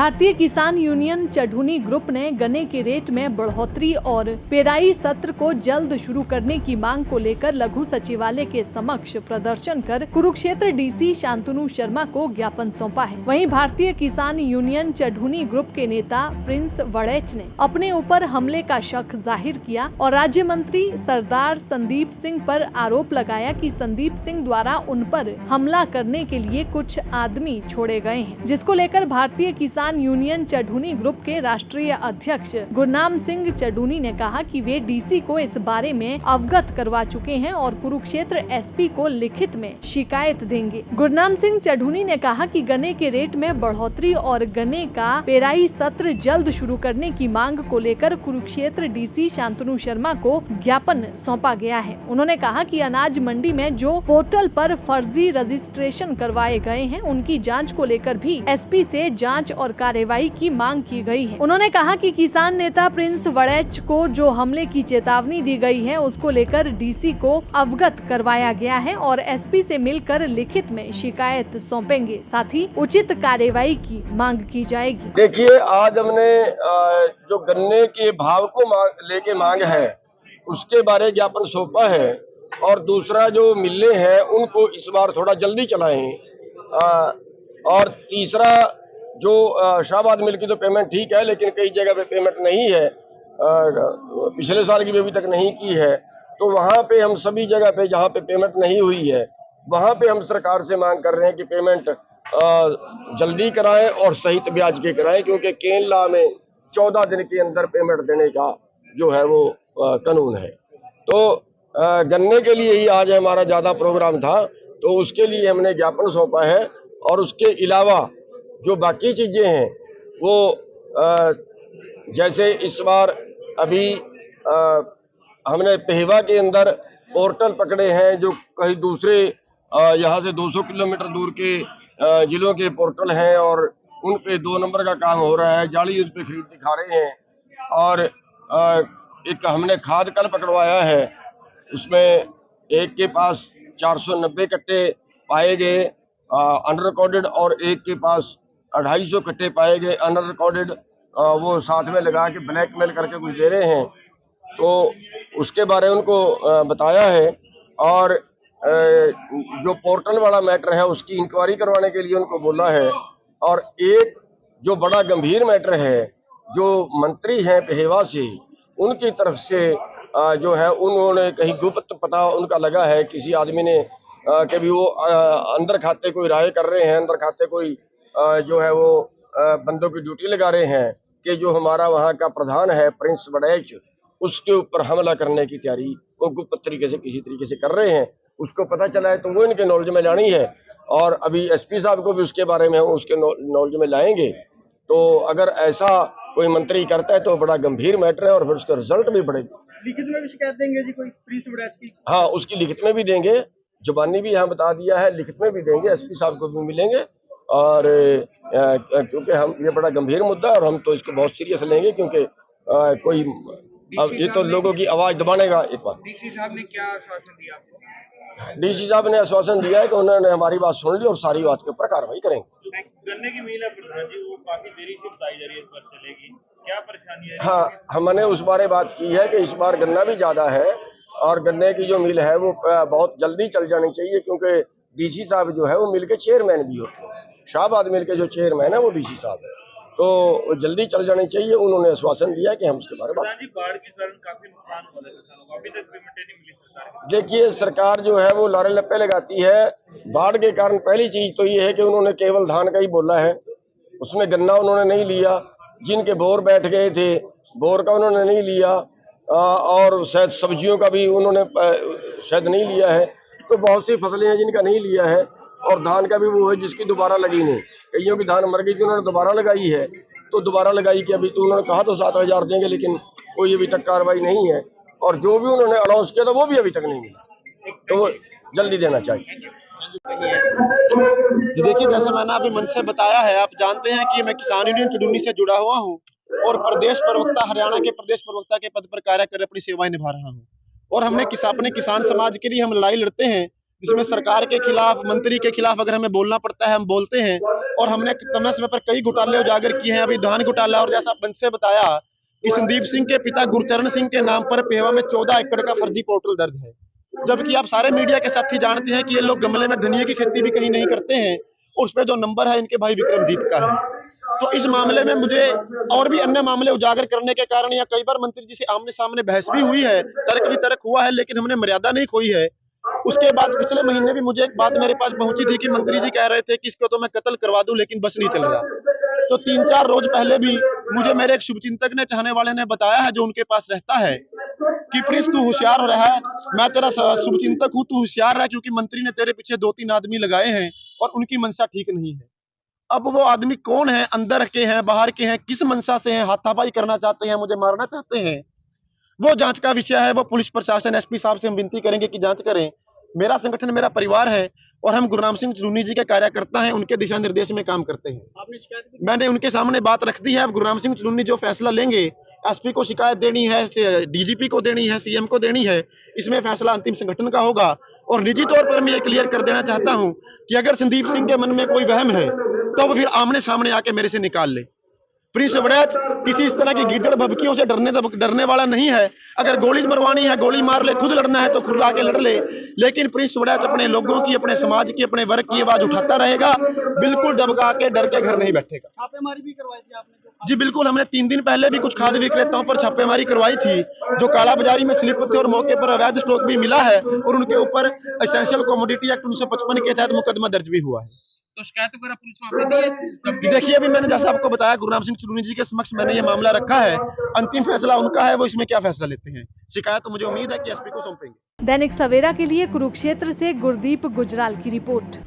भारतीय किसान union Chaduni group ने गन्ने के रेट में बढ़ोतरी और पेराई सत्र को जल्द शुरू करने की मांग को लेकर लघु सचिवालय के समक्ष प्रदर्शन कर कुरुक्षेत्र डीसी शांतनु शर्मा को ज्ञापन सौंपा है। वहीं भारतीय किसान यूनियन चढ़ूनी ग्रुप के नेता प्रिंस वड़ैच ने अपने ऊपर हमले का शक जाहिर किया और राज्य मंत्री सरदार संदीप सिंह पर आरोप लगाया कि संदीप सिंह द्वारा उन पर हमला करने के लिए कुछ आदमी छोड़े गए हैं, जिसको लेकर भारतीय किसान यूनियन चढ़ूनी ग्रुप के राष्ट्रीय अध्यक्ष गुरनाम सिंह चढ़ूनी ने कहा कि वे डीसी को इस बारे में अवगत करवा चुके हैं और कुरुक्षेत्र एसपी को लिखित में शिकायत देंगे। गुरनाम सिंह चढ़ूनी ने कहा कि गन्ने के रेट में बढ़ोतरी और गन्ने का पेराई सत्र जल्द शुरू करने की मांग को लेकर कुरुक्षेत्र डीसी शांतनु शर्मा को ज्ञापन सौंपा गया है। उन्होंने कहा कि अनाज मंडी में जो पोर्टल पर फर्जी रजिस्ट्रेशन करवाए गए हैं, उनकी जांच को लेकर भी एसपी से जांच और कार्रवाई की मांग की गई है। उन्होंने कहा कि किसान नेता प्रिंस वड़ैच को जो हमले की चेतावनी दी गई है, उसको लेकर डीसी को अवगत करवाया गया है और एसपी से मिलकर लिखित में शिकायत सौंपेंगे, साथ ही उचित कार्रवाई की मांग की जाएगी। देखिए, आज हमने जो गन्ने के भाव को लेके मांग है, उसके बारे ज्ञापन सौंपा है और दूसरा जो मिलें हैं उनको इस बार थोड़ा जल्दी चलाएं, और तीसरा जो शाहबाद मिल की तो पेमेंट ठीक है, लेकिन कई जगह पे पेमेंट नहीं है, पिछले साल की भी अभी तक नहीं की है। तो वहाँ पे हम सभी जगह पे जहाँ पे पेमेंट नहीं हुई है, वहाँ पे हम सरकार से मांग कर रहे हैं कि पेमेंट जल्दी कराएं और सहित ब्याज के कराएं, क्योंकि केन लॉ में 14 दिन के अंदर पेमेंट देने का जो है वो कानून है। तो गन्ने के लिए ही आज हमारा ज़्यादा प्रोग्राम था, तो उसके लिए हमने ज्ञापन सौंपा है। और उसके अलावा जो बाकी चीज़ें हैं वो जैसे इस बार अभी हमने पेहवा के अंदर पोर्टल पकड़े हैं, जो कहीं दूसरे यहाँ से 200 किलोमीटर दूर के जिलों के पोर्टल हैं और उन पे 2 नंबर का काम हो रहा है, जाली उस पे खरीद दिखा रहे हैं। और एक हमने खाद कल पकड़वाया है, उसमें एक के पास 490 कट्टे पाए गए अनर रिकॉर्डेड और एक के पास 250 कट्टे पाए गए अनर रिकॉर्डेड। वो साथ में लगा के ब्लैकमेल करके कुछ दे रहे हैं, तो उसके बारे में उनको बताया है। और जो पोर्टल वाला मैटर है उसकी इंक्वायरी करवाने के लिए उनको बोला है। और एक जो बड़ा गंभीर मैटर है, जो मंत्री हैं पेहवा से, उनकी तरफ से जो है उन्होंने कहीं गुप्त पता उनका लगा है, किसी आदमी ने कि भी वो अंदर खाते कोई राय कर रहे हैं, अंदर खाते कोई जो है वो बंदों की ड्यूटी लगा रहे हैं कि जो हमारा वहाँ का प्रधान है प्रिंस वड़ैच, उसके ऊपर हमला करने की तैयारी वो गुप्त तरीके से किसी तरीके से कर रहे हैं। उसको पता चला है तो वो इनके नॉलेज में लानी है, और अभी एसपी साहब को भी उसके बारे में उसके नॉलेज में लाएंगे। तो अगर ऐसा कोई मंत्री करता है तो बड़ा गंभीर मैटर है और फिर उसका रिजल्ट भी बढ़ेगा। लिखित में भी शिकायत देंगे जी कोई प्रिंस वड़ैच की? हाँ, उसकी लिखित में भी देंगे, जुबानी भी यहाँ बता दिया है, लिखित में भी देंगे, एसपी साहब को भी मिलेंगे। और क्योंकि हम ये बड़ा गंभीर मुद्दा है और हम तो इसको बहुत सीरियस लेंगे, क्योंकि कोई अब ये तो लोगों की आवाज दबानेगा। एक बार डीसी साहब ने क्या आश्वासन दिया आपको? डीसी साहब ने आश्वासन दिया है कि उन्होंने हमारी बात सुन ली और सारी बात के ऊपर कार्रवाई करेंगे। गन्ने की मिल है प्रधान जी, वो काफी देरी से बताई जा रही है, इस बार चलेगी, क्या परेशानी है? हाँ, हमने उस बारे बात की है कि इस बार गन्ना भी ज्यादा है और गन्ने की जो मिल है वो बहुत जल्दी चल जानी चाहिए, क्योंकि डीसी साहब जो है वो मिल के चेयरमैन भी होते हैं। शाहबाद मिल के जो चेयरमैन है वो डीसी साहब है, तो जल्दी चल जानी चाहिए। उन्होंने आश्वासन दिया कि हम इसके बारे में बाढ़ के कारण काफी नुकसान हुआ है किसानों को, अभी तक पेमेंट नहीं मिली सरकार। देखिए, सरकार जो है वो लारे लप्पे लगाती है। बाढ़ के कारण पहली चीज तो ये है कि उन्होंने केवल धान का ही बोला है, उसमें गन्ना उन्होंने नहीं लिया। जिनके बोर बैठ गए थे, बोर का उन्होंने नहीं लिया, और शायद सब्जियों का भी उन्होंने शायद नहीं लिया है। तो बहुत सी फसलें हैं जिनका नहीं लिया है, और धान का भी वो है जिसकी दोबारा लगी नहीं। कईयों की धान मर गई थी, उन्होंने दोबारा लगाई है, तो दोबारा लगाई कि अभी तो उन्होंने कहा तो 7,000 देंगे, लेकिन कोई अभी तक कार्रवाई नहीं है। और जो भी उन्होंने अनाउंस किया था वो भी अभी तक नहीं मिला, तो वो जल्दी देना चाहिए। देखिए, जैसा मैंने अभी मंच से बताया है, आप जानते हैं कि मैं किसान यूनियन चढ़ूनी से जुड़ा हुआ हूं और प्रदेश प्रवक्ता, हरियाणा के प्रदेश प्रवक्ता के पद पर कार्य कर अपनी सेवाएं निभा रहा हूं। और हमने अपने किसान समाज के लिए हम लड़ाई लड़ते हैं, जिसमें सरकार के खिलाफ, मंत्री के खिलाफ अगर हमें बोलना पड़ता है हम बोलते हैं। और हमने समय समय पर कई घोटाले उजागर किए हैं, अभी धान घोटाला, और जैसा पंच से बताया कि संदीप सिंह के पिता गुरचरण सिंह के नाम पर पेवा में 14 एकड़ का फर्जी पोर्टल दर्ज है, जबकि आप सारे मीडिया के साथी जानते हैं कि ये लोग गमले में धनिया की खेती भी कहीं नहीं करते हैं, और उस पर जो नंबर है इनके भाई विक्रमजीत का है। तो इस मामले में मुझे और भी अन्य मामले उजागर करने के कारण, या कई बार मंत्री जी से आमने सामने बहस भी हुई है, तर्क वितर्क हुआ है, लेकिन हमने मर्यादा नहीं खोई है। उसके बाद पिछले महीने भी मुझे एक बात मेरे पास पहुंची थी कि मंत्री जी कह रहे थे कि इसको तो मैं कत्ल करवा दूं, लेकिन बस नहीं चल रहा। तो 3-4 रोज पहले भी मुझे मेरे एक शुभचिंतक ने, चाहने वाले ने बताया है, जो उनके पास रहता है, कि प्रिंस तू होशियार हो रहा है, मैं तेरा शुभचिंतक हूँ, तू होशियार है, क्योंकि मंत्री ने तेरे पीछे 2-3 आदमी लगाए हैं और उनकी मंशा ठीक नहीं है। अब वो आदमी कौन है, अंदर के हैं, बाहर के हैं, किस मंशा से हैं, हाथापाई करना चाहते हैं, मुझे मारना चाहते हैं, वो जांच का विषय है। वो पुलिस प्रशासन, एसपी साहब से हम विनती करेंगे कि जांच करें। मेरा संगठन मेरा परिवार है और हम गुरनाम सिंह चुन्नी जी के कार्यकर्ता हैं, उनके दिशा निर्देश में काम करते हैं। मैंने उनके सामने बात रख दी है। अब गुरनाम सिंह चुन्नी जो फैसला लेंगे, एसपी को शिकायत देनी है, डीजीपी को देनी है, सीएम को देनी है, इसमें फैसला अंतिम संगठन का होगा। और निजी तौर पर मैं ये क्लियर कर देना चाहता हूं कि अगर संदीप सिंह के मन में कोई वहम है तो वो फिर आमने सामने आके मेरे से निकाल ले। प्रिंस वड़ैच किसी इस तरह की गीदड़ भभकियों से डरने वाला नहीं है। अगर गोली मरवानी है गोली मार ले, खुद लड़ना है तो खुद आके लड़ ले, लेकिन प्रिंस वड़ैच अपने लोगों की, अपने समाज की, अपने वर्ग की आवाज उठाता रहेगा, बिल्कुल दबका के डर के घर नहीं बैठेगा। छापेमारी भी करवाई थी आपने? जी बिल्कुल, हमने 3 दिन पहले भी कुछ खाद्य विक्रेताओं पर छापेमारी करवाई थी, जो कालाबाजारी में स्लिप थे, और मौके पर अवैध स्टॉक भी मिला है, और उनके ऊपर एसेंशियल कमोडिटी एक्ट 1955 के तहत मुकदमा दर्ज भी हुआ है। तो शिकायत वगैरह पुलिस में आपने दी है? जी देखिए, अभी मैंने जैसा आपको बताया, गुरनाम सिंह चुन्नी जी के समक्ष मैंने ये मामला रखा है। अंतिम फैसला उनका है, वो इसमें क्या फैसला लेते हैं। शिकायत तो मुझे उम्मीद है कि एसपी को सौंपेंगे। दैनिक सवेरा के लिए कुरुक्षेत्र से गुरदीप गुजराल की रिपोर्ट।